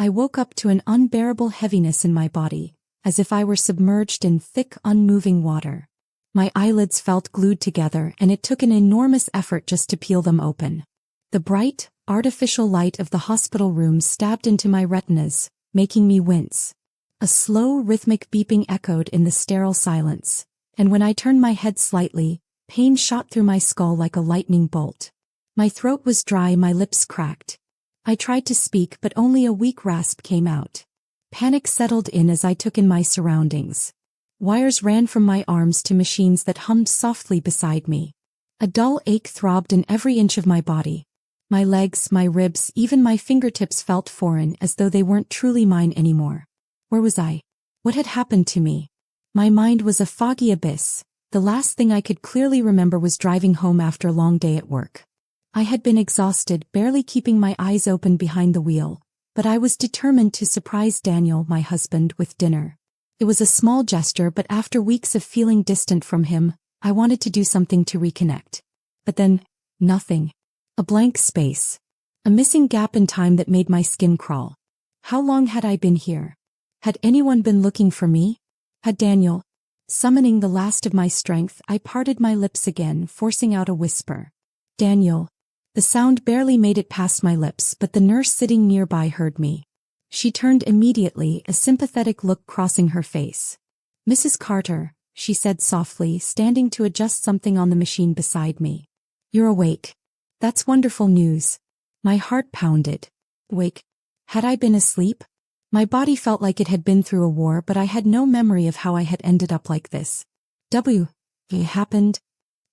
I woke up to an unbearable heaviness in my body, as if I were submerged in thick, unmoving water. My eyelids felt glued together, and it took an enormous effort just to peel them open. The bright, artificial light of the hospital room stabbed into my retinas, making me wince. A slow, rhythmic beeping echoed in the sterile silence, and when I turned my head slightly, pain shot through my skull like a lightning bolt. My throat was dry, my lips cracked. I tried to speak, but only a weak rasp came out. Panic settled in as I took in my surroundings. Wires ran from my arms to machines that hummed softly beside me. A dull ache throbbed in every inch of my body. My legs, my ribs, even my fingertips felt foreign, as though they weren't truly mine anymore. Where was I? What had happened to me? My mind was a foggy abyss. The last thing I could clearly remember was driving home after a long day at work. I had been exhausted, barely keeping my eyes open behind the wheel, but I was determined to surprise Daniel, my husband, with dinner. It was a small gesture, but after weeks of feeling distant from him, I wanted to do something to reconnect. But then, nothing. A blank space. A missing gap in time that made my skin crawl. How long had I been here? Had anyone been looking for me? Had Daniel? Summoning the last of my strength, I parted my lips again, forcing out a whisper. Daniel. The sound barely made it past my lips, but the nurse sitting nearby heard me. She turned immediately, a sympathetic look crossing her face. Mrs. Carter, she said softly, standing to adjust something on the machine beside me. You're awake. That's wonderful news. My heart pounded. Wake. Had I been asleep? My body felt like it had been through a war, but I had no memory of how I had ended up like this. It happened?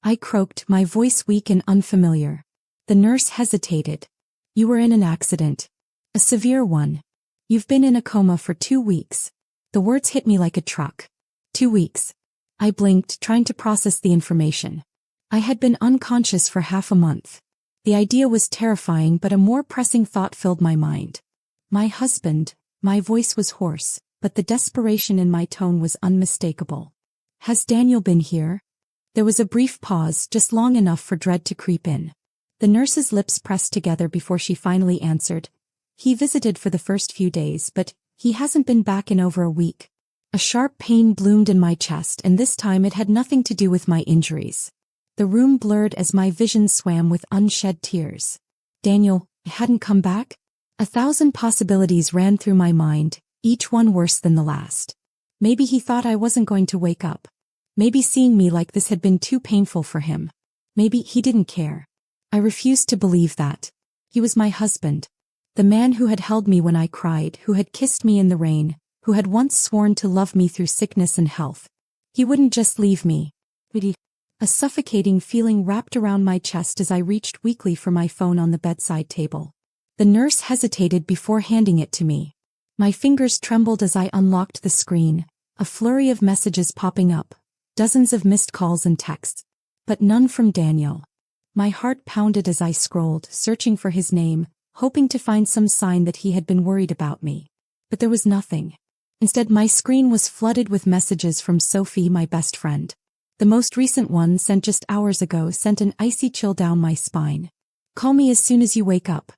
I croaked, my voice weak and unfamiliar. The nurse hesitated. You were in an accident. A severe one. You've been in a coma for 2 weeks. The words hit me like a truck. 2 weeks. I blinked, trying to process the information. I had been unconscious for half a month. The idea was terrifying, but a more pressing thought filled my mind. My husband. My voice was hoarse, but the desperation in my tone was unmistakable. Has Daniel been here? There was a brief pause, just long enough for dread to creep in. The nurse's lips pressed together before she finally answered. He visited for the first few days, but he hasn't been back in over a week. A sharp pain bloomed in my chest, and this time it had nothing to do with my injuries. The room blurred as my vision swam with unshed tears. Daniel hadn't come back? 1,000 possibilities ran through my mind, each one worse than the last. Maybe he thought I wasn't going to wake up. Maybe seeing me like this had been too painful for him. Maybe he didn't care. I refused to believe that. He was my husband. The man who had held me when I cried, who had kissed me in the rain, who had once sworn to love me through sickness and health. He wouldn't just leave me. A suffocating feeling wrapped around my chest as I reached weakly for my phone on the bedside table. The nurse hesitated before handing it to me. My fingers trembled as I unlocked the screen, a flurry of messages popping up, dozens of missed calls and texts, but none from Daniel. My heart pounded as I scrolled, searching for his name, hoping to find some sign that he had been worried about me. But there was nothing. Instead, my screen was flooded with messages from Sophie, my best friend. The most recent one, sent just hours ago, sent an icy chill down my spine. Call me as soon as you wake up.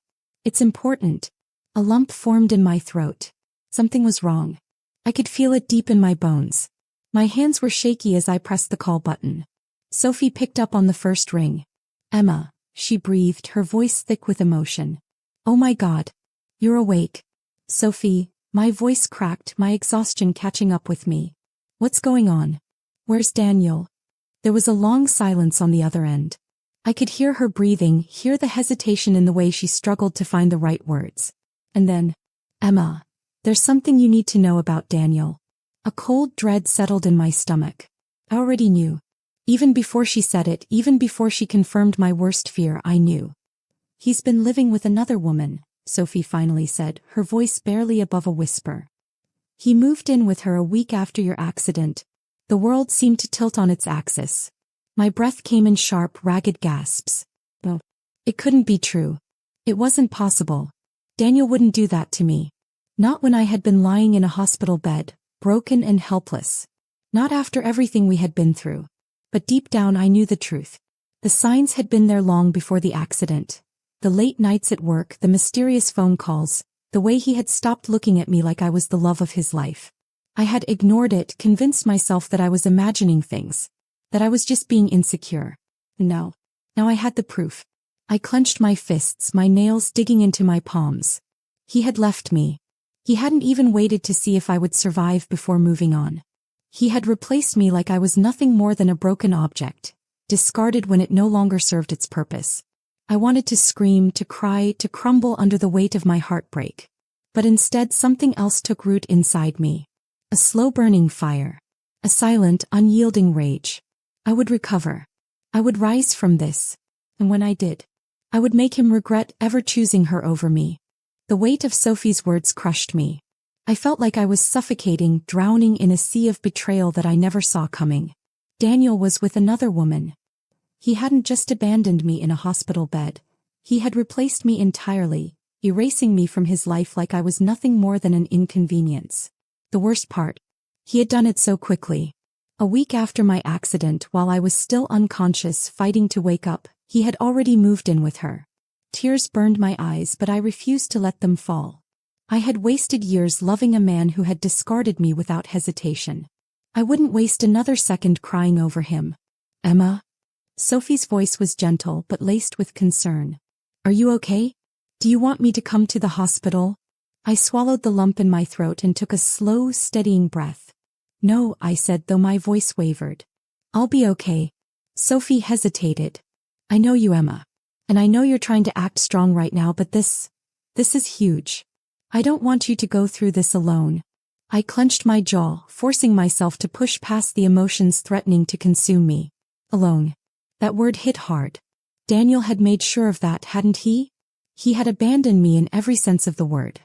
It's important. A lump formed in my throat. Something was wrong. I could feel it deep in my bones. My hands were shaky as I pressed the call button. Sophie picked up on the first ring. Emma, she breathed, her voice thick with emotion. Oh my God. You're awake. Sophie, my voice cracked, my exhaustion catching up with me. What's going on? Where's Daniel? There was a long silence on the other end. I could hear her breathing, hear the hesitation in the way she struggled to find the right words. And then, Emma, there's something you need to know about Daniel. A cold dread settled in my stomach. I already knew. Even before she said it, even before she confirmed my worst fear, I knew. He's been living with another woman, Sophie finally said, her voice barely above a whisper. He moved in with her a week after your accident. The world seemed to tilt on its axis. My breath came in sharp, ragged gasps. No, it couldn't be true. It wasn't possible. Daniel wouldn't do that to me. Not when I had been lying in a hospital bed, broken and helpless. Not after everything we had been through. But deep down I knew the truth. The signs had been there long before the accident. The late nights at work, the mysterious phone calls, the way he had stopped looking at me like I was the love of his life. I had ignored it, convinced myself that I was imagining things, that I was just being insecure. Now I had the proof. I clenched my fists, my nails digging into my palms. He had left me. He hadn't even waited to see if I would survive before moving on. He had replaced me like I was nothing more than a broken object, discarded when it no longer served its purpose. I wanted to scream, to cry, to crumble under the weight of my heartbreak. But instead something else took root inside me. A slow-burning fire. A silent, unyielding rage. I would recover. I would rise from this. And when I did, I would make him regret ever choosing her over me. The weight of Sophie's words crushed me. I felt like I was suffocating, drowning in a sea of betrayal that I never saw coming. Daniel was with another woman. He hadn't just abandoned me in a hospital bed. He had replaced me entirely, erasing me from his life like I was nothing more than an inconvenience. The worst part, he had done it so quickly. A week after my accident, while I was still unconscious, fighting to wake up, he had already moved in with her. Tears burned my eyes, but I refused to let them fall. I had wasted years loving a man who had discarded me without hesitation. I wouldn't waste another second crying over him. Emma? Sophie's voice was gentle but laced with concern. Are you okay? Do you want me to come to the hospital? I swallowed the lump in my throat and took a slow, steadying breath. No, I said, though my voice wavered. I'll be okay. Sophie hesitated. I know you, Emma. And I know you're trying to act strong right now, but this is huge. I don't want you to go through this alone. I clenched my jaw, forcing myself to push past the emotions threatening to consume me. Alone. That word hit hard. Daniel had made sure of that, hadn't he? He had abandoned me in every sense of the word.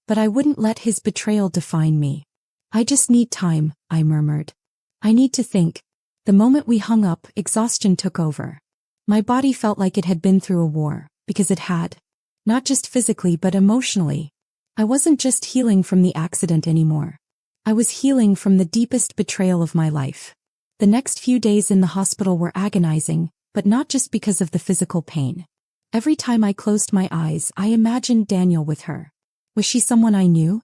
But I wouldn't let his betrayal define me. I just need time, I murmured. I need to think. The moment we hung up, exhaustion took over. My body felt like it had been through a war, because it had. Not just physically but emotionally. I wasn't just healing from the accident anymore. I was healing from the deepest betrayal of my life. The next few days in the hospital were agonizing, but not just because of the physical pain. Every time I closed my eyes, I imagined Daniel with her. Was she someone I knew?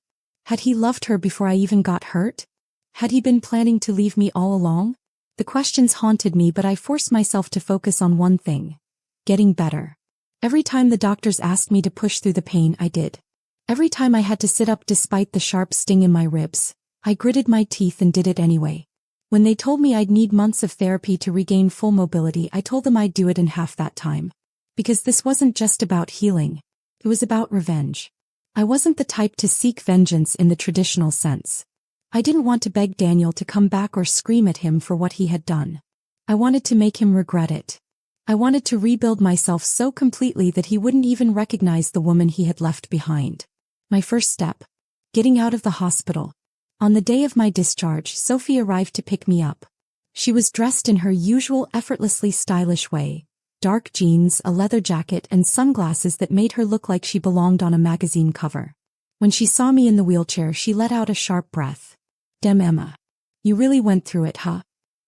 Had he loved her before I even got hurt? Had he been planning to leave me all along? The questions haunted me, but I forced myself to focus on one thing. Getting better. Every time the doctors asked me to push through the pain, I did. Every time I had to sit up despite the sharp sting in my ribs, I gritted my teeth and did it anyway. When they told me I'd need months of therapy to regain full mobility, I told them I'd do it in half that time. Because this wasn't just about healing. It was about revenge. I wasn't the type to seek vengeance in the traditional sense. I didn't want to beg Daniel to come back or scream at him for what he had done. I wanted to make him regret it. I wanted to rebuild myself so completely that he wouldn't even recognize the woman he had left behind. My first step. Getting out of the hospital. On the day of my discharge, Sophie arrived to pick me up. She was dressed in her usual effortlessly stylish way. Dark jeans, a leather jacket, and sunglasses that made her look like she belonged on a magazine cover. When she saw me in the wheelchair, she let out a sharp breath. Damn, Emma. You really went through it, huh?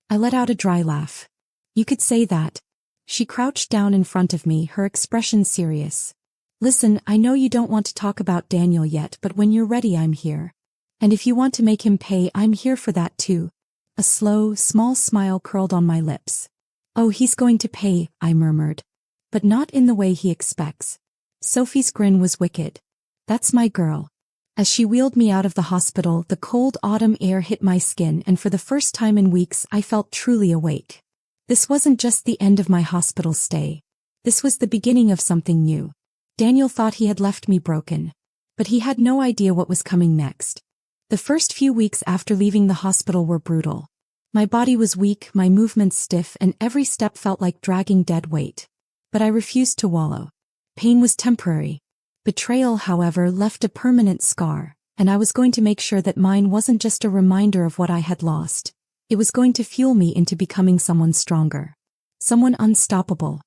I let out a dry laugh. You could say that. She crouched down in front of me, her expression serious. Listen, I know you don't want to talk about Daniel yet, but when you're ready, I'm here. And if you want to make him pay, I'm here for that too. A slow, small smile curled on my lips. Oh, he's going to pay, I murmured. But not in the way he expects. Sophie's grin was wicked. That's my girl. As she wheeled me out of the hospital, the cold autumn air hit my skin, and for the first time in weeks I felt truly awake. This wasn't just the end of my hospital stay. This was the beginning of something new. Daniel thought he had left me broken. But he had no idea what was coming next. The first few weeks after leaving the hospital were brutal. My body was weak, my movements stiff, and every step felt like dragging dead weight. But I refused to wallow. Pain was temporary. Betrayal, however, left a permanent scar, and I was going to make sure that mine wasn't just a reminder of what I had lost. It was going to fuel me into becoming someone stronger. Someone unstoppable.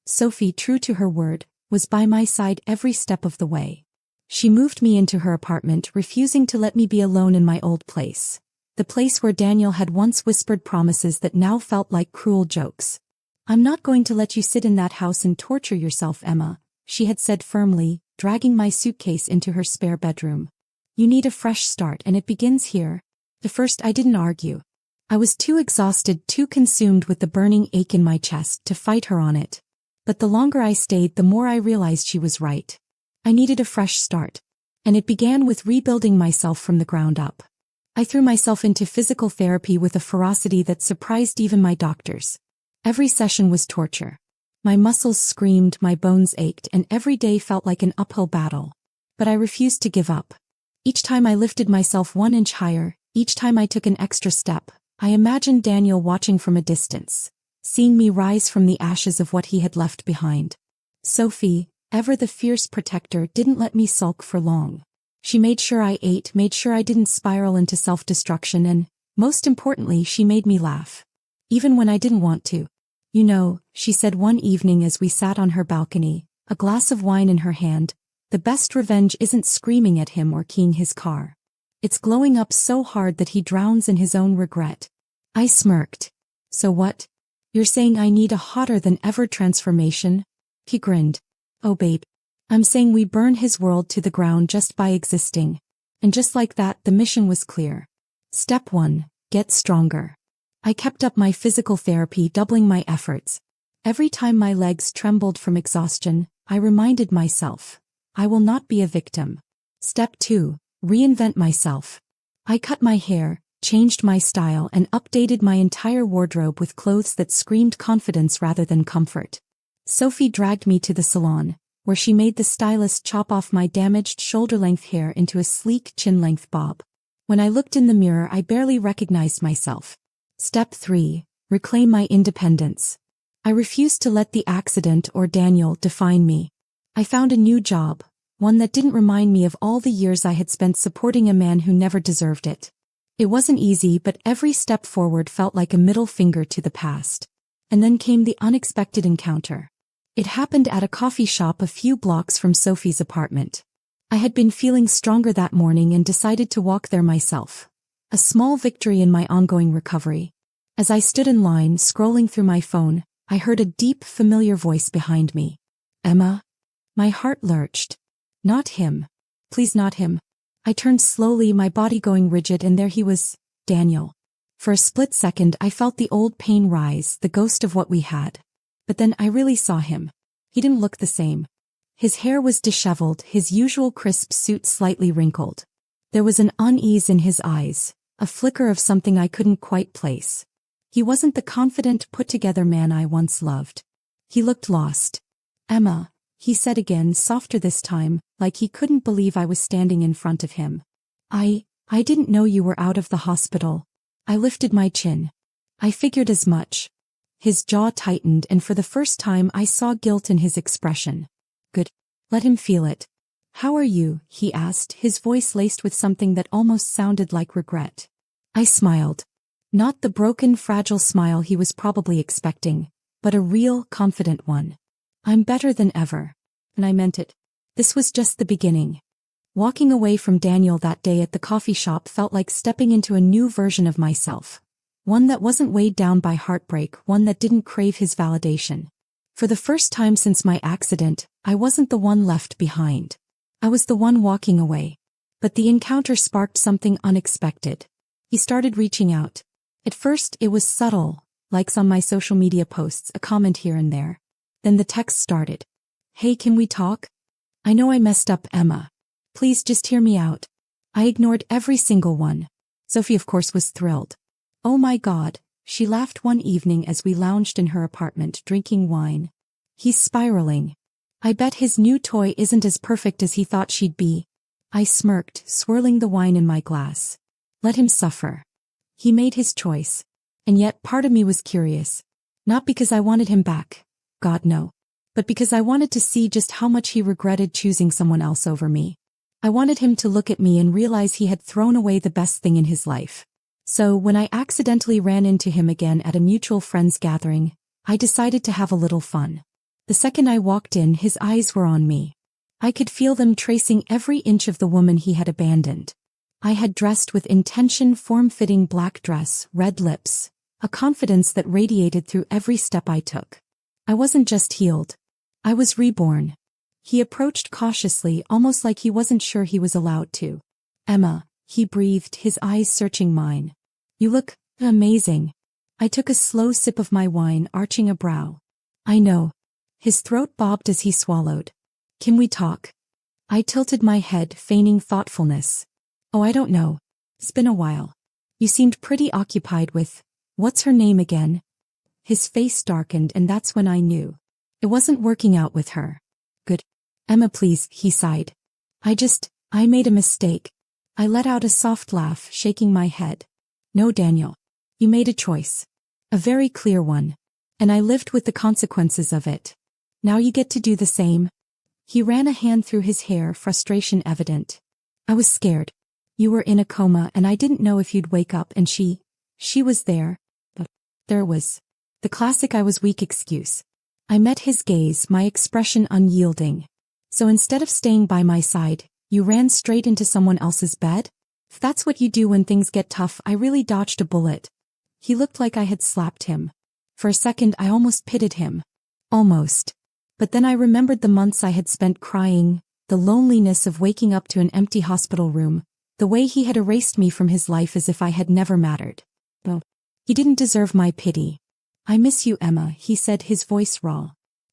Sophie, true to her word, was by my side every step of the way. She moved me into her apartment, refusing to let me be alone in my old place. The place where Daniel had once whispered promises that now felt like cruel jokes. I'm not going to let you sit in that house and torture yourself, Emma, she had said firmly, dragging my suitcase into her spare bedroom. "You need a fresh start and it begins here." At first I didn't argue. I was too exhausted, too consumed with the burning ache in my chest to fight her on it. But the longer I stayed, the more I realized she was right. I needed a fresh start. And it began with rebuilding myself from the ground up. I threw myself into physical therapy with a ferocity that surprised even my doctors. Every session was torture. My muscles screamed, my bones ached, and every day felt like an uphill battle. But I refused to give up. Each time I lifted myself 1 inch higher, each time I took an extra step, I imagined Daniel watching from a distance, seeing me rise from the ashes of what he had left behind. Sophie, ever the fierce protector, didn't let me sulk for long. She made sure I ate, made sure I didn't spiral into self-destruction, and, most importantly, she made me laugh. Even when I didn't want to. "You know," she said one evening as we sat on her balcony, a glass of wine in her hand, "the best revenge isn't screaming at him or keying his car. It's glowing up so hard that he drowns in his own regret." I smirked. "So what? You're saying I need a hotter-than-ever transformation?" He grinned. "Oh babe. I'm saying we burn his world to the ground just by existing." And just like that, the mission was clear. Step 1. Get stronger. I kept up my physical therapy, doubling my efforts. Every time my legs trembled from exhaustion, I reminded myself, I will not be a victim. Step 2. Reinvent myself. I cut my hair, changed my style, and updated my entire wardrobe with clothes that screamed confidence rather than comfort. Sophie dragged me to the salon, where she made the stylist chop off my damaged shoulder-length hair into a sleek chin-length bob. When I looked in the mirror, I barely recognized myself. Step 3. Reclaim my independence. I refused to let the accident or Daniel define me. I found a new job, one that didn't remind me of all the years I had spent supporting a man who never deserved it. It wasn't easy, but every step forward felt like a middle finger to the past. And then came the unexpected encounter. It happened at a coffee shop a few blocks from Sophie's apartment. I had been feeling stronger that morning and decided to walk there myself. A small victory in my ongoing recovery. As I stood in line, scrolling through my phone, I heard a deep, familiar voice behind me. "Emma?" My heart lurched. Not him. Please not him. I turned slowly, my body going rigid, and there he was, Daniel. For a split second I felt the old pain rise, the ghost of what we had. But then I really saw him. He didn't look the same. His hair was disheveled, his usual crisp suit slightly wrinkled. There was an unease in his eyes, a flicker of something I couldn't quite place. He wasn't the confident, put-together man I once loved. He looked lost. "Emma," he said again, softer this time, like he couldn't believe I was standing in front of him. I didn't know you were out of the hospital." I lifted my chin. "I figured as much." His jaw tightened, and for the first time I saw guilt in his expression. "Good. Let him feel it." "How are you?" he asked, his voice laced with something that almost sounded like regret. I smiled. Not the broken, fragile smile he was probably expecting, but a real, confident one. "I'm better than ever." And I meant it. This was just the beginning. Walking away from Daniel that day at the coffee shop felt like stepping into a new version of myself. One that wasn't weighed down by heartbreak, one that didn't crave his validation. For the first time since my accident, I wasn't the one left behind. I was the one walking away. But the encounter sparked something unexpected. He started reaching out. At first, it was subtle, likes on my social media posts, a comment here and there. Then the text started. "Hey, can we talk? I know I messed up, Emma. Please just hear me out." I ignored every single one. Sophie, of course, was thrilled. "Oh my God," she laughed one evening as we lounged in her apartment drinking wine. "He's spiraling. I bet his new toy isn't as perfect as he thought she'd be." I smirked, swirling the wine in my glass. Let him suffer. He made his choice. And yet part of me was curious. Not because I wanted him back. God no. But because I wanted to see just how much he regretted choosing someone else over me. I wanted him to look at me and realize he had thrown away the best thing in his life. So when I accidentally ran into him again at a mutual friends gathering, I decided to have a little fun. The second I walked in, his eyes were on me. I could feel them tracing every inch of the woman he had abandoned. I had dressed with intention, form-fitting black dress, red lips, a confidence that radiated through every step I took. I wasn't just healed. I was reborn. He approached cautiously, almost like he wasn't sure he was allowed to. Emma, he breathed, his eyes searching mine. You look amazing. I took a slow sip of my wine, arching a brow. I know. His throat bobbed as he swallowed. Can we talk? I tilted my head, feigning thoughtfulness. Oh, I don't know. It's been a while. You seemed pretty occupied with, what's her name again? His face darkened, and that's when I knew. It wasn't working out with her. Good. Emma, please, he sighed. I made a mistake. I let out a soft laugh, shaking my head. No, Daniel. You made a choice. A very clear one. And I lived with the consequences of it. Now you get to do the same. He ran a hand through his hair, frustration evident. I was scared. You were in a coma and I didn't know if you'd wake up, and she was there. But there was. The classic I was weak excuse. I met his gaze, my expression unyielding. So instead of staying by my side, you ran straight into someone else's bed? If that's what you do when things get tough, I really dodged a bullet. He looked like I had slapped him. For a second I almost pitied him. Almost. But then I remembered the months I had spent crying, the loneliness of waking up to an empty hospital room, the way he had erased me from his life as if I had never mattered. Well, he didn't deserve my pity. I miss you, Emma, he said, his voice raw.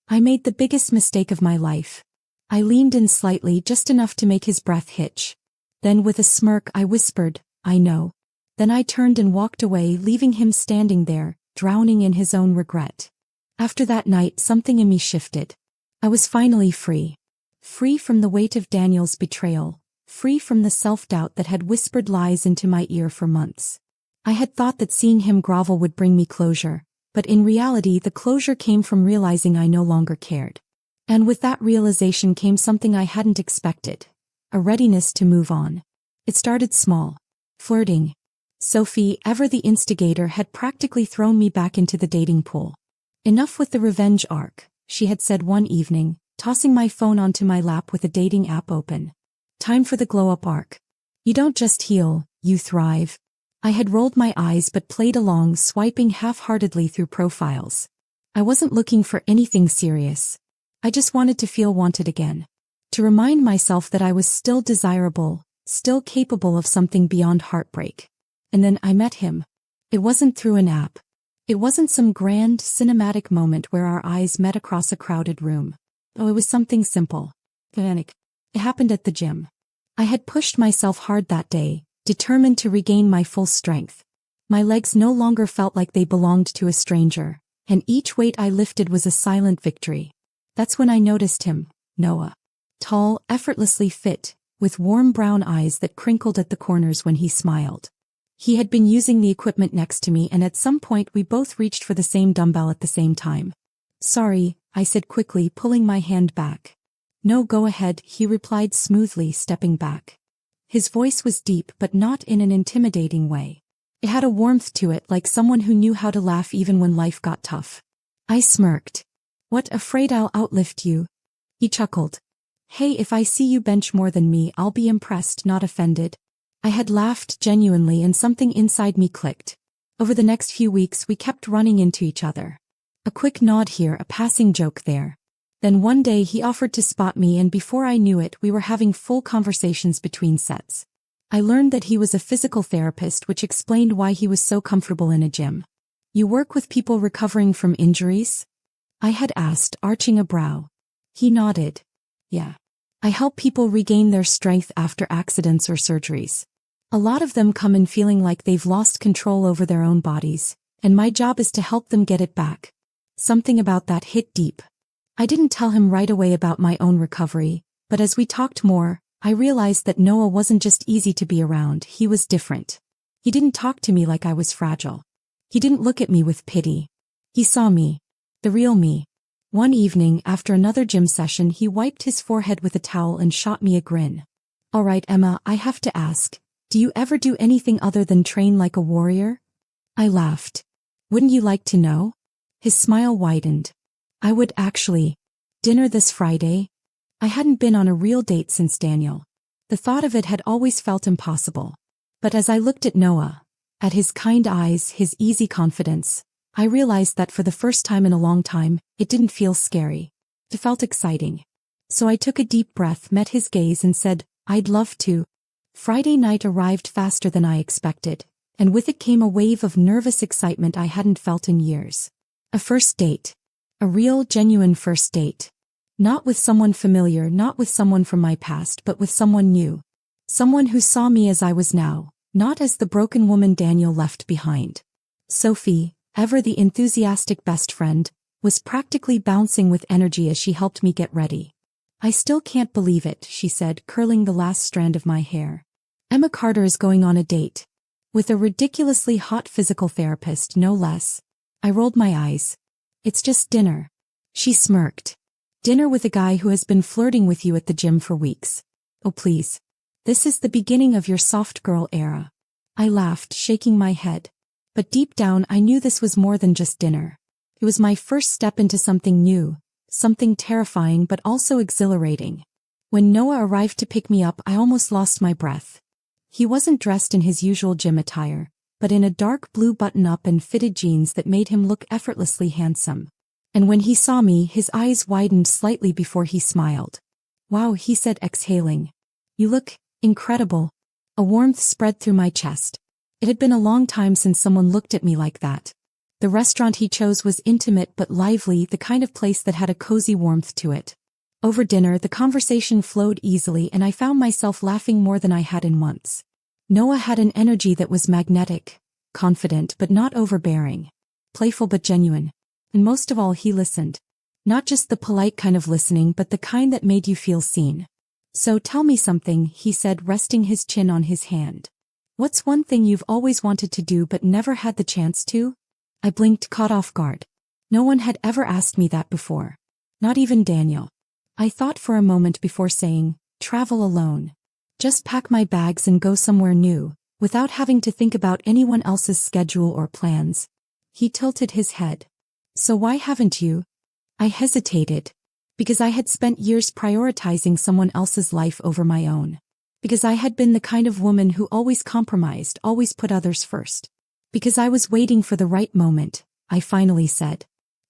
I made the biggest mistake of my life. I leaned in slightly, just enough to make his breath hitch. Then with a smirk I whispered, I know. Then I turned and walked away, leaving him standing there, drowning in his own regret. After that night something in me shifted. I was finally free. Free from the weight of Daniel's betrayal. Free from the self-doubt that had whispered lies into my ear for months. I had thought that seeing him grovel would bring me closure, but in reality the closure came from realizing I no longer cared. And with that realization came something I hadn't expected. A readiness to move on. It started small. Flirting. Sophie, ever the instigator, had practically thrown me back into the dating pool. Enough with the revenge arc, she had said one evening, tossing my phone onto my lap with a dating app open. Time for the glow-up arc. You don't just heal, you thrive. I had rolled my eyes but played along, swiping half-heartedly through profiles. I wasn't looking for anything serious. I just wanted to feel wanted again. To remind myself that I was still desirable, still capable of something beyond heartbreak. And then I met him. It wasn't through an app. It wasn't some grand, cinematic moment where our eyes met across a crowded room. Oh, it was something simple. Panic. It happened at the gym. I had pushed myself hard that day, determined to regain my full strength. My legs no longer felt like they belonged to a stranger, and each weight I lifted was a silent victory. That's when I noticed him, Noah. Tall, effortlessly fit, with warm brown eyes that crinkled at the corners when he smiled. He had been using the equipment next to me, and at some point we both reached for the same dumbbell at the same time. Sorry, I said quickly, pulling my hand back. No, go ahead, he replied smoothly, stepping back. His voice was deep, but not in an intimidating way. It had a warmth to it, like someone who knew how to laugh even when life got tough. I smirked. What, afraid I'll outlift you? He chuckled. Hey, if I see you bench more than me, I'll be impressed, not offended. I had laughed genuinely, and something inside me clicked. Over the next few weeks we kept running into each other. A quick nod here, a passing joke there. Then one day he offered to spot me, and before I knew it we were having full conversations between sets. I learned that he was a physical therapist, which explained why he was so comfortable in a gym. You work with people recovering from injuries? I had asked, arching a brow. He nodded. Yeah. I help people regain their strength after accidents or surgeries. A lot of them come in feeling like they've lost control over their own bodies, and my job is to help them get it back. Something about that hit deep. I didn't tell him right away about my own recovery, but as we talked more, I realized that Noah wasn't just easy to be around, he was different. He didn't talk to me like I was fragile. He didn't look at me with pity. He saw me. The real me. One evening, after another gym session, he wiped his forehead with a towel and shot me a grin. All right, Emma, I have to ask. Do you ever do anything other than train like a warrior? I laughed. Wouldn't you like to know? His smile widened. I would actually. Dinner this Friday? I hadn't been on a real date since Daniel. The thought of it had always felt impossible. But as I looked at Noah, at his kind eyes, his easy confidence, I realized that for the first time in a long time, it didn't feel scary. It felt exciting. So I took a deep breath, met his gaze and said, I'd love to. Friday night arrived faster than I expected, and with it came a wave of nervous excitement I hadn't felt in years. A first date. A real, genuine first date. Not with someone familiar, not with someone from my past, but with someone new. Someone who saw me as I was now, not as the broken woman Daniel left behind. Sophie, ever the enthusiastic best friend, was practically bouncing with energy as she helped me get ready. I still can't believe it, she said, curling the last strand of my hair. Emma Carter is going on a date. With a ridiculously hot physical therapist, no less. I rolled my eyes. It's just dinner. She smirked. Dinner with a guy who has been flirting with you at the gym for weeks. Oh please. This is the beginning of your soft girl era. I laughed, shaking my head. But deep down I knew this was more than just dinner. It was my first step into something new, something terrifying but also exhilarating. When Noah arrived to pick me up, I almost lost my breath. He wasn't dressed in his usual gym attire, but in a dark blue button-up and fitted jeans that made him look effortlessly handsome. And when he saw me, his eyes widened slightly before he smiled. Wow, he said, exhaling. You look incredible. A warmth spread through my chest. It had been a long time since someone looked at me like that. The restaurant he chose was intimate but lively, the kind of place that had a cozy warmth to it. Over dinner, the conversation flowed easily and I found myself laughing more than I had in months. Noah had an energy that was magnetic, confident but not overbearing, playful but genuine. And most of all, he listened. Not just the polite kind of listening, but the kind that made you feel seen. So tell me something, he said, resting his chin on his hand. What's one thing you've always wanted to do but never had the chance to? I blinked, caught off guard. No one had ever asked me that before. Not even Daniel. I thought for a moment before saying, travel alone. Just pack my bags and go somewhere new, without having to think about anyone else's schedule or plans. He tilted his head. So why haven't you? I hesitated. Because I had spent years prioritizing someone else's life over my own. Because I had been the kind of woman who always compromised, always put others first. Because I was waiting for the right moment, I finally said.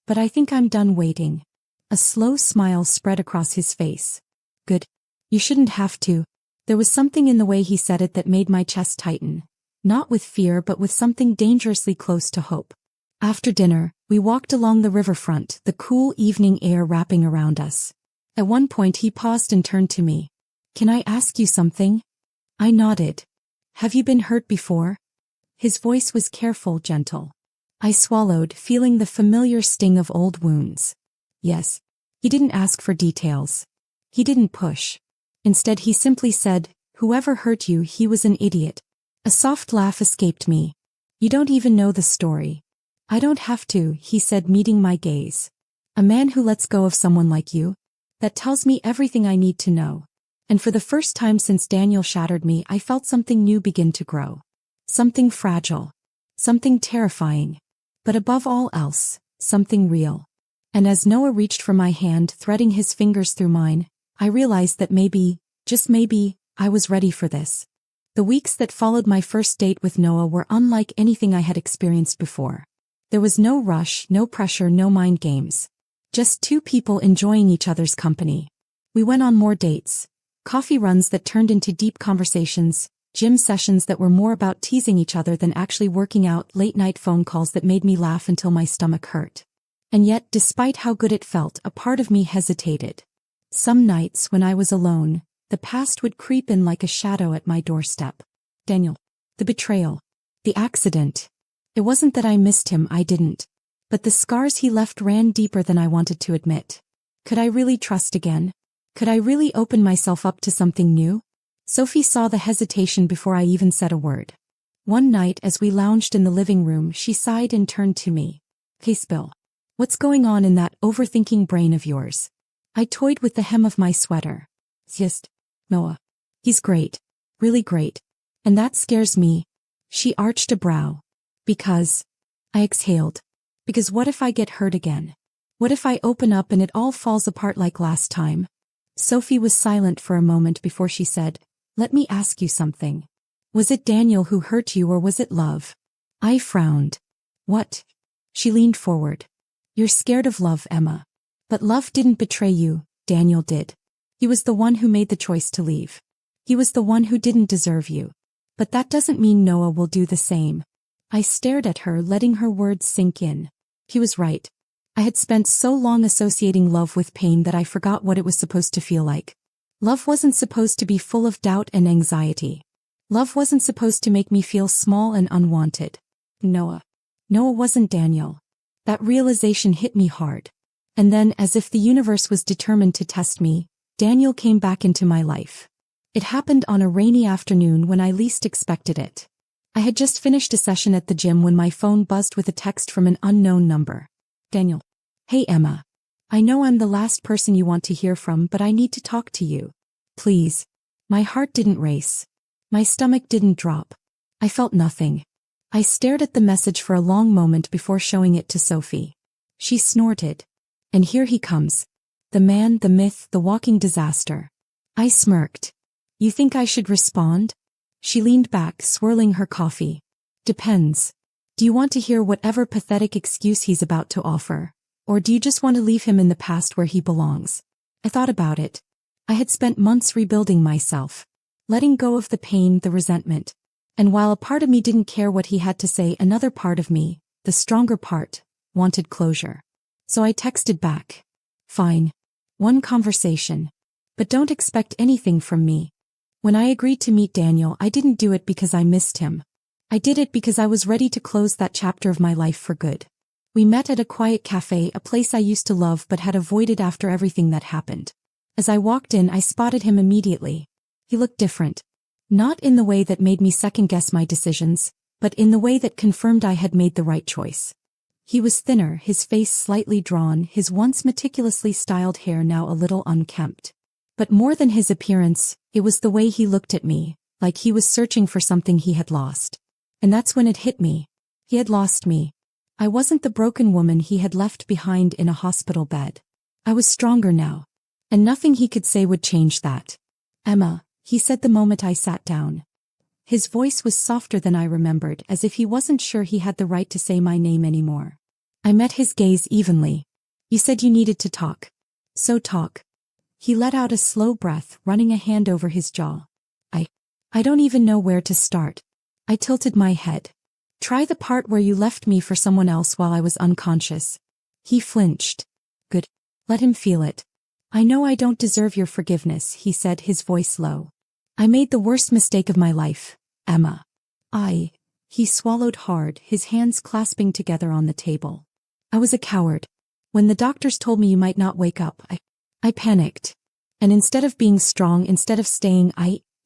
But I think I'm done waiting. A slow smile spread across his face. Good. You shouldn't have to. There was something in the way he said it that made my chest tighten. Not with fear but with something dangerously close to hope. After dinner, we walked along the riverfront, the cool evening air wrapping around us. At one point he paused and turned to me. Can I ask you something? I nodded. Have you been hurt before? His voice was careful, gentle. I swallowed, feeling the familiar sting of old wounds. Yes. He didn't ask for details. He didn't push. Instead he simply said, whoever hurt you, he was an idiot. A soft laugh escaped me. You don't even know the story. I don't have to, he said, meeting my gaze. A man who lets go of someone like you? That tells me everything I need to know. And for the first time since Daniel shattered me, I felt something new begin to grow. Something fragile. Something terrifying. But above all else, something real. And as Noah reached for my hand, threading his fingers through mine, I realized that maybe, just maybe, I was ready for this. The weeks that followed my first date with Noah were unlike anything I had experienced before. There was no rush, no pressure, no mind games. Just two people enjoying each other's company. We went on more dates. Coffee runs that turned into deep conversations, gym sessions that were more about teasing each other than actually working out, late-night phone calls that made me laugh until my stomach hurt. And yet, despite how good it felt, a part of me hesitated. Some nights, when I was alone, the past would creep in like a shadow at my doorstep. Daniel. The betrayal. The accident. It wasn't that I missed him, I didn't. But the scars he left ran deeper than I wanted to admit. Could I really trust again? Could I really open myself up to something new? Sophie saw the hesitation before I even said a word. One night as we lounged in the living room, she sighed and turned to me. Hey Spill. What's going on in that overthinking brain of yours? I toyed with the hem of my sweater. Just, Noah. He's great. Really great. And that scares me. She arched a brow. Because. I exhaled. Because what if I get hurt again? What if I open up and it all falls apart like last time? Sophie was silent for a moment before she said, let me ask you something. Was it Daniel who hurt you or was it love? I frowned. What? She leaned forward. You're scared of love, Emma. But love didn't betray you, Daniel did. He was the one who made the choice to leave. He was the one who didn't deserve you. But that doesn't mean Noah will do the same. I stared at her, letting her words sink in. He was right. I had spent so long associating love with pain that I forgot what it was supposed to feel like. Love wasn't supposed to be full of doubt and anxiety. Love wasn't supposed to make me feel small and unwanted. Noah wasn't Daniel. That realization hit me hard. And then, as if the universe was determined to test me, Daniel came back into my life. It happened on a rainy afternoon when I least expected it. I had just finished a session at the gym when my phone buzzed with a text from an unknown number. Daniel. Hey Emma. I know I'm the last person you want to hear from, but I need to talk to you. Please. My heart didn't race. My stomach didn't drop. I felt nothing. I stared at the message for a long moment before showing it to Sophie. She snorted. And here he comes. The man, the myth, the walking disaster. I smirked. You think I should respond? She leaned back, swirling her coffee. Depends. Do you want to hear whatever pathetic excuse he's about to offer? Or do you just want to leave him in the past where he belongs? I thought about it. I had spent months rebuilding myself. Letting go of the pain, the resentment. And while a part of me didn't care what he had to say, another part of me, the stronger part, wanted closure. So I texted back. Fine. One conversation. But don't expect anything from me. When I agreed to meet Daniel, I didn't do it because I missed him. I did it because I was ready to close that chapter of my life for good. We met at a quiet cafe, a place I used to love but had avoided after everything that happened. As I walked in, I spotted him immediately. He looked different. Not in the way that made me second-guess my decisions, but in the way that confirmed I had made the right choice. He was thinner, his face slightly drawn, his once meticulously styled hair now a little unkempt. But more than his appearance, it was the way he looked at me, like he was searching for something he had lost. And that's when it hit me. He had lost me. I wasn't the broken woman he had left behind in a hospital bed. I was stronger now. And nothing he could say would change that. Emma, he said the moment I sat down. His voice was softer than I remembered, as if he wasn't sure he had the right to say my name anymore. I met his gaze evenly. You said you needed to talk. So talk. He let out a slow breath, running a hand over his jaw. I don't even know where to start. I tilted my head. Try the part where you left me for someone else while I was unconscious. He flinched. Good. Let him feel it. I know I don't deserve your forgiveness, he said, his voice low. I made the worst mistake of my life, Emma. He swallowed hard, his hands clasping together on the table. I was a coward. When the doctors told me you might not wake up, I panicked. And instead of being strong, instead of staying,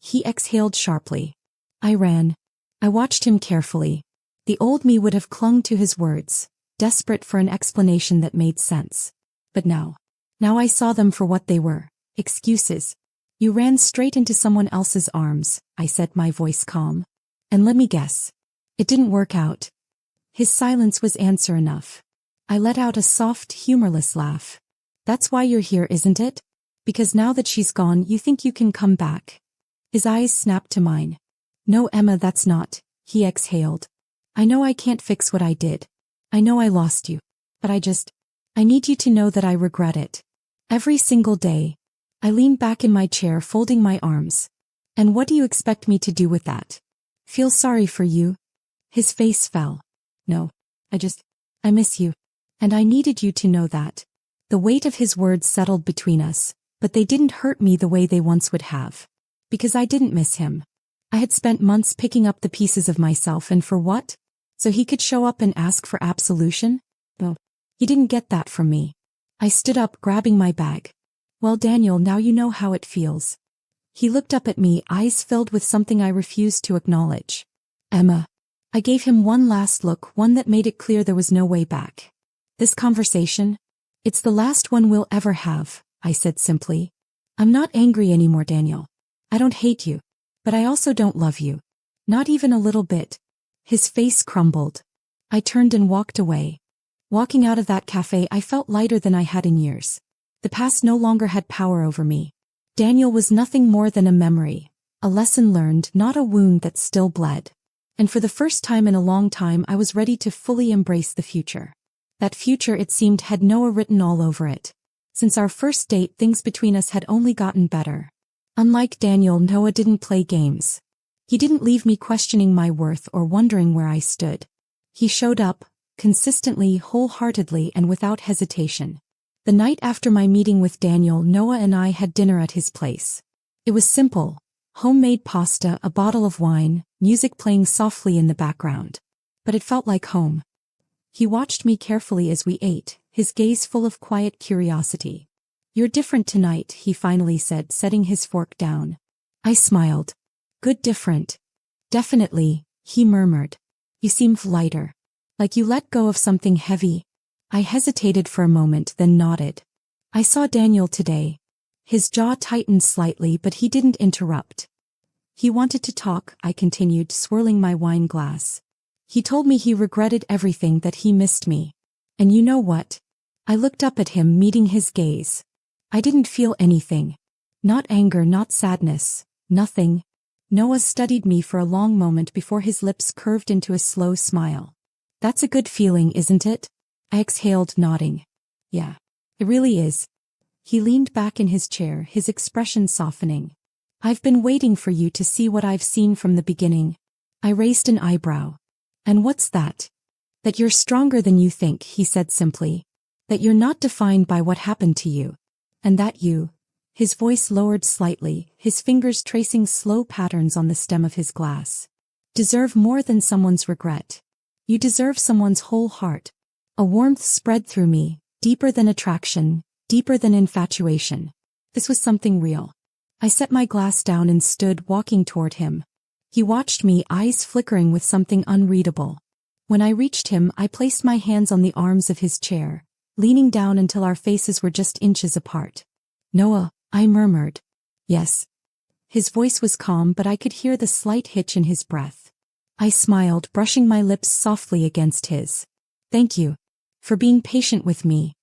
he exhaled sharply. I ran. I watched him carefully. The old me would have clung to his words, desperate for an explanation that made sense. But now I saw them for what they were, excuses. You ran straight into someone else's arms, I said, my voice calm. And let me guess. It didn't work out. His silence was answer enough. I let out a soft, humorless laugh. That's why you're here, isn't it? Because now that she's gone, you think you can come back. His eyes snapped to mine. No, Emma, that's not, he exhaled. I know I can't fix what I did. I know I lost you. But I need you to know that I regret it. Every single day. I leaned back in my chair, folding my arms. And what do you expect me to do with that? Feel sorry for you? His face fell. No. I miss you. And I needed you to know that. The weight of his words settled between us, but they didn't hurt me the way they once would have. Because I didn't miss him. I had spent months picking up the pieces of myself, and for what? So he could show up and ask for absolution? No. He didn't get that from me. I stood up, grabbing my bag. Well, Daniel, now you know how it feels. He looked up at me, eyes filled with something I refused to acknowledge. Emma. I gave him one last look, one that made it clear there was no way back. This conversation? It's the last one we'll ever have, I said simply. I'm not angry anymore, Daniel. I don't hate you. But I also don't love you. Not even a little bit. His face crumbled. I turned and walked away. Walking out of that cafe, I felt lighter than I had in years. The past no longer had power over me. Daniel was nothing more than a memory, a lesson learned, not a wound that still bled. And for the first time in a long time, I was ready to fully embrace the future. That future, it seemed, had Noah written all over it. Since our first date, things between us had only gotten better. Unlike Daniel, Noah didn't play games. He didn't leave me questioning my worth or wondering where I stood. He showed up, consistently, wholeheartedly, and without hesitation. The night after my meeting with Daniel, Noah and I had dinner at his place. It was simple: homemade pasta, a bottle of wine, music playing softly in the background. But it felt like home. He watched me carefully as we ate, his gaze full of quiet curiosity. "You're different tonight," he finally said, setting his fork down. I smiled. "Good different." "Definitely," he murmured. "You seem lighter. Like you let go of something heavy." I hesitated for a moment, then nodded. "I saw Daniel today." His jaw tightened slightly, but he didn't interrupt. "He wanted to talk," I continued, swirling my wine glass. "He told me he regretted everything, that he missed me. And you know what?" I looked up at him, meeting his gaze. I didn't feel anything. Not anger, not sadness, nothing. Noah studied me for a long moment before his lips curved into a slow smile. "That's a good feeling, isn't it?" I exhaled, nodding. "Yeah, it really is." He leaned back in his chair, his expression softening. "I've been waiting for you to see what I've seen from the beginning." I raised an eyebrow. "And what's that?" "That you're stronger than you think," he said simply. "That you're not defined by what happened to you. And that you—" His voice lowered slightly, his fingers tracing slow patterns on the stem of his glass. "Deserve more than someone's regret. You deserve someone's whole heart." A warmth spread through me, deeper than attraction, deeper than infatuation. This was something real. I set my glass down and stood, walking toward him. He watched me, eyes flickering with something unreadable. When I reached him, I placed my hands on the arms of his chair, leaning down until our faces were just inches apart. "Noah," I murmured. "Yes." His voice was calm, but I could hear the slight hitch in his breath. I smiled, brushing my lips softly against his. "Thank you for being patient with me."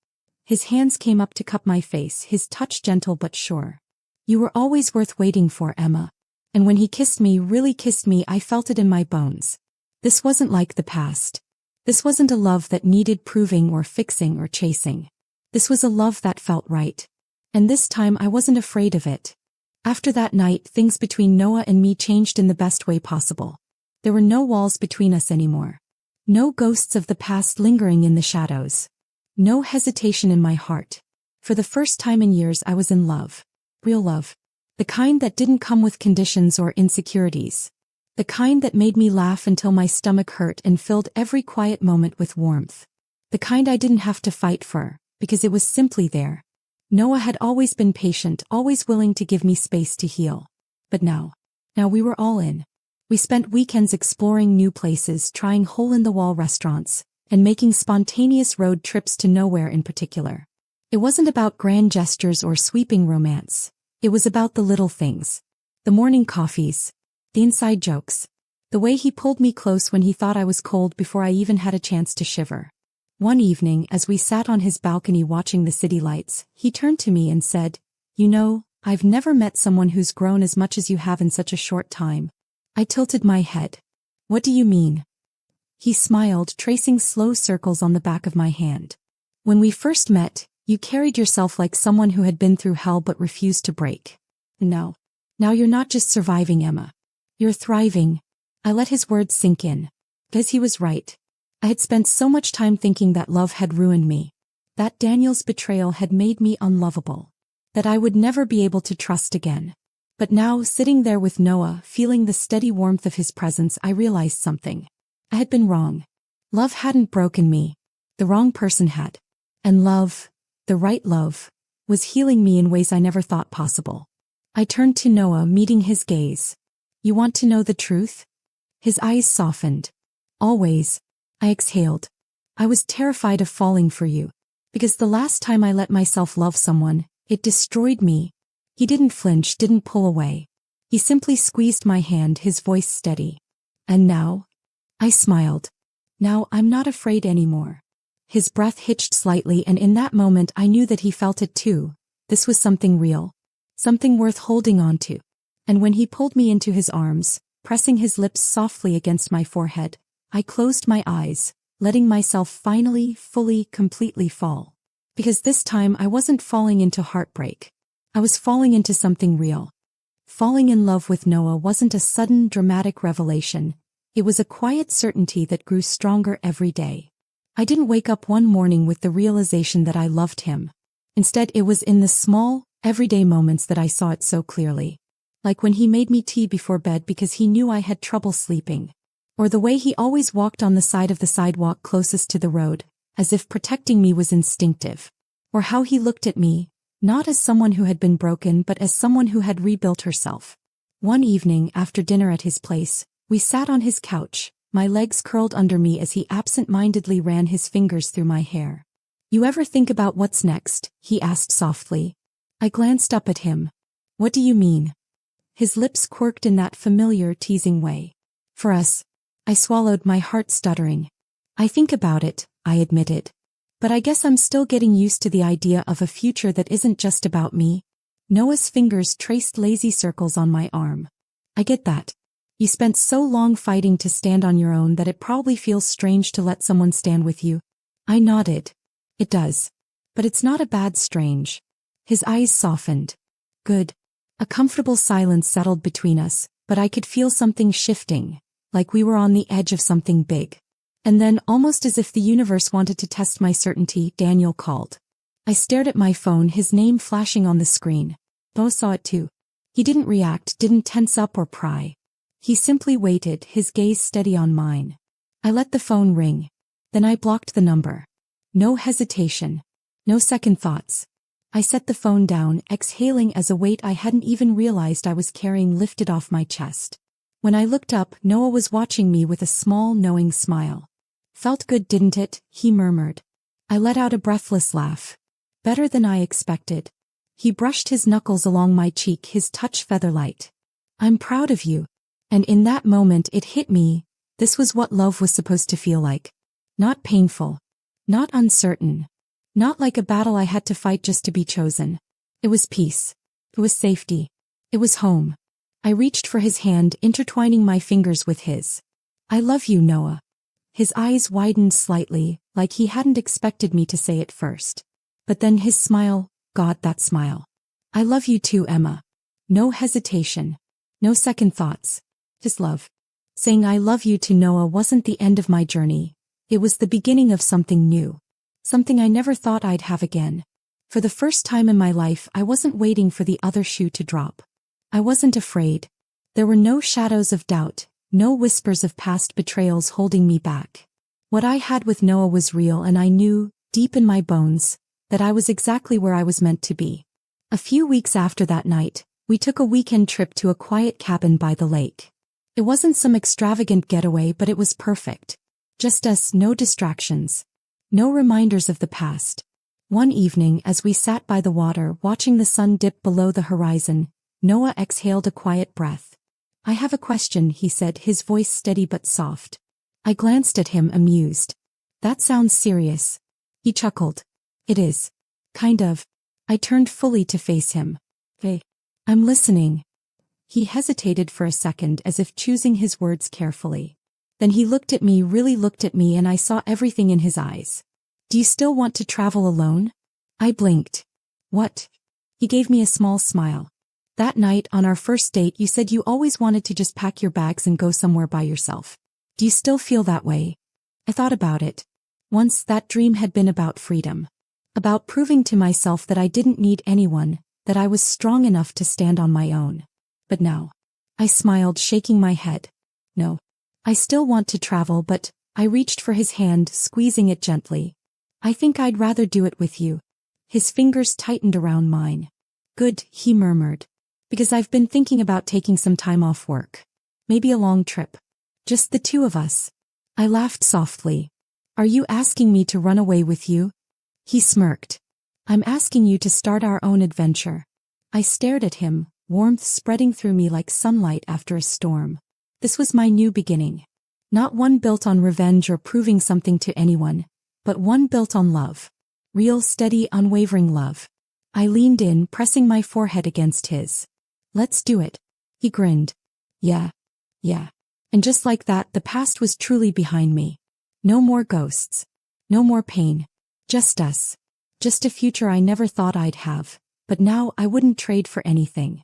His hands came up to cup my face, his touch gentle but sure. "You were always worth waiting for, Emma." And when he kissed me, really kissed me, I felt it in my bones. This wasn't like the past. This wasn't a love that needed proving or fixing or chasing. This was a love that felt right. And this time I wasn't afraid of it. After that night, things between Noah and me changed in the best way possible. There were no walls between us anymore. No ghosts of the past lingering in the shadows. No hesitation in my heart. For the first time in years, I was in love. Real love. The kind that didn't come with conditions or insecurities. The kind that made me laugh until my stomach hurt and filled every quiet moment with warmth. The kind I didn't have to fight for, because it was simply there. Noah had always been patient, always willing to give me space to heal. But now we were all in. We spent weekends exploring new places, trying hole-in-the-wall restaurants, and making spontaneous road trips to nowhere in particular. It wasn't about grand gestures or sweeping romance. It was about the little things. The morning coffees. The inside jokes. The way he pulled me close when he thought I was cold before I even had a chance to shiver. One evening, as we sat on his balcony watching the city lights, he turned to me and said, "You know, I've never met someone who's grown as much as you have in such a short time." I tilted my head. "What do you mean?" He smiled, tracing slow circles on the back of my hand. "When we first met, you carried yourself like someone who had been through hell but refused to break. Now you're not just surviving, Emma. You're thriving." I let his words sink in. Because he was right. I had spent so much time thinking that love had ruined me. That Daniel's betrayal had made me unlovable. That I would never be able to trust again. But now, sitting there with Noah, feeling the steady warmth of his presence, I realized something. I had been wrong. Love hadn't broken me. The wrong person had. And love, the right love, was healing me in ways I never thought possible. I turned to Noah, meeting his gaze. "You want to know the truth?" His eyes softened. "Always." I exhaled. "I was terrified of falling for you. Because the last time I let myself love someone, it destroyed me." He didn't flinch, didn't pull away. He simply squeezed my hand, his voice steady. "And now?" I smiled. "Now I'm not afraid anymore." His breath hitched slightly, and in that moment I knew that he felt it too. This was something real. Something worth holding on to. And when he pulled me into his arms, pressing his lips softly against my forehead, I closed my eyes, letting myself finally, fully, completely fall. Because this time I wasn't falling into heartbreak. I was falling into something real. Falling in love with Noah wasn't a sudden, dramatic revelation. It was a quiet certainty that grew stronger every day. I didn't wake up one morning with the realization that I loved him. Instead, it was in the small, everyday moments that I saw it so clearly. Like when he made me tea before bed because he knew I had trouble sleeping. Or the way he always walked on the side of the sidewalk closest to the road, as if protecting me was instinctive. Or how he looked at me, not as someone who had been broken but as someone who had rebuilt herself. One evening after dinner at his place, we sat on his couch, my legs curled under me as he absent-mindedly ran his fingers through my hair. "You ever think about what's next?" he asked softly. I glanced up at him. "What do you mean?" His lips quirked in that familiar, teasing way. "For us," I swallowed, my heart stuttering. "I think about it," I admitted. "But I guess I'm still getting used to the idea of a future that isn't just about me." Noah's fingers traced lazy circles on my arm. "I get that. You spent so long fighting to stand on your own that it probably feels strange to let someone stand with you." I nodded. "It does. But it's not a bad strange." His eyes softened. "Good." A comfortable silence settled between us, but I could feel something shifting, like we were on the edge of something big. And then, almost as if the universe wanted to test my certainty, Daniel called. I stared at my phone, his name flashing on the screen. Bo saw it too. He didn't react, didn't tense up or pry. He simply waited, his gaze steady on mine. I let the phone ring. Then I blocked the number. No hesitation. No second thoughts. I set the phone down, exhaling as a weight I hadn't even realized I was carrying lifted off my chest. When I looked up, Noah was watching me with a small, knowing smile. "Felt good, didn't it?" he murmured. I let out a breathless laugh. "Better than I expected." He brushed his knuckles along my cheek, his touch feather-light. "I'm proud of you." And in that moment it hit me, this was what love was supposed to feel like. Not painful. Not uncertain. Not like a battle I had to fight just to be chosen. It was peace. It was safety. It was home. I reached for his hand, intertwining my fingers with his. "I love you, Noah." His eyes widened slightly, like he hadn't expected me to say it first. But then his smile, God, that smile. "I love you too, Emma." No hesitation. No second thoughts. Just love. Saying I love you to Noah wasn't the end of my journey. It was the beginning of something new. Something I never thought I'd have again. For the first time in my life, I wasn't waiting for the other shoe to drop. I wasn't afraid. There were no shadows of doubt, no whispers of past betrayals holding me back. What I had with Noah was real, and I knew, deep in my bones, that I was exactly where I was meant to be. A few weeks after that night, we took a weekend trip to a quiet cabin by the lake. It wasn't some extravagant getaway, but it was perfect. Just us, no distractions. No reminders of the past. One evening, as we sat by the water watching the sun dip below the horizon, Noah exhaled a quiet breath. "I have a question," he said, his voice steady but soft. I glanced at him, amused. "That sounds serious." He chuckled. "It is. Kind of." I turned fully to face him. "Hey, I'm listening." He hesitated for a second, as if choosing his words carefully. Then he looked at me, really looked at me, and I saw everything in his eyes. "Do you still want to travel alone?" I blinked. "What?" He gave me a small smile. "That night, on our first date, you said you always wanted to just pack your bags and go somewhere by yourself. Do you still feel that way?" I thought about it. Once that dream had been about freedom. About proving to myself that I didn't need anyone, that I was strong enough to stand on my own. But now. I smiled, shaking my head. "No. I still want to travel, but..." I reached for his hand, squeezing it gently. "I think I'd rather do it with you." His fingers tightened around mine. "Good," he murmured. "Because I've been thinking about taking some time off work. Maybe a long trip. Just the two of us." I laughed softly. "Are you asking me to run away with you?" He smirked. "I'm asking you to start our own adventure." I stared at him, warmth spreading through me like sunlight after a storm. This was my new beginning. Not one built on revenge or proving something to anyone, but one built on love. Real, steady, unwavering love. I leaned in, pressing my forehead against his. "Let's do it." He grinned. Yeah. And just like that, the past was truly behind me. No more ghosts. No more pain. Just us. Just a future I never thought I'd have, but now I wouldn't trade for anything.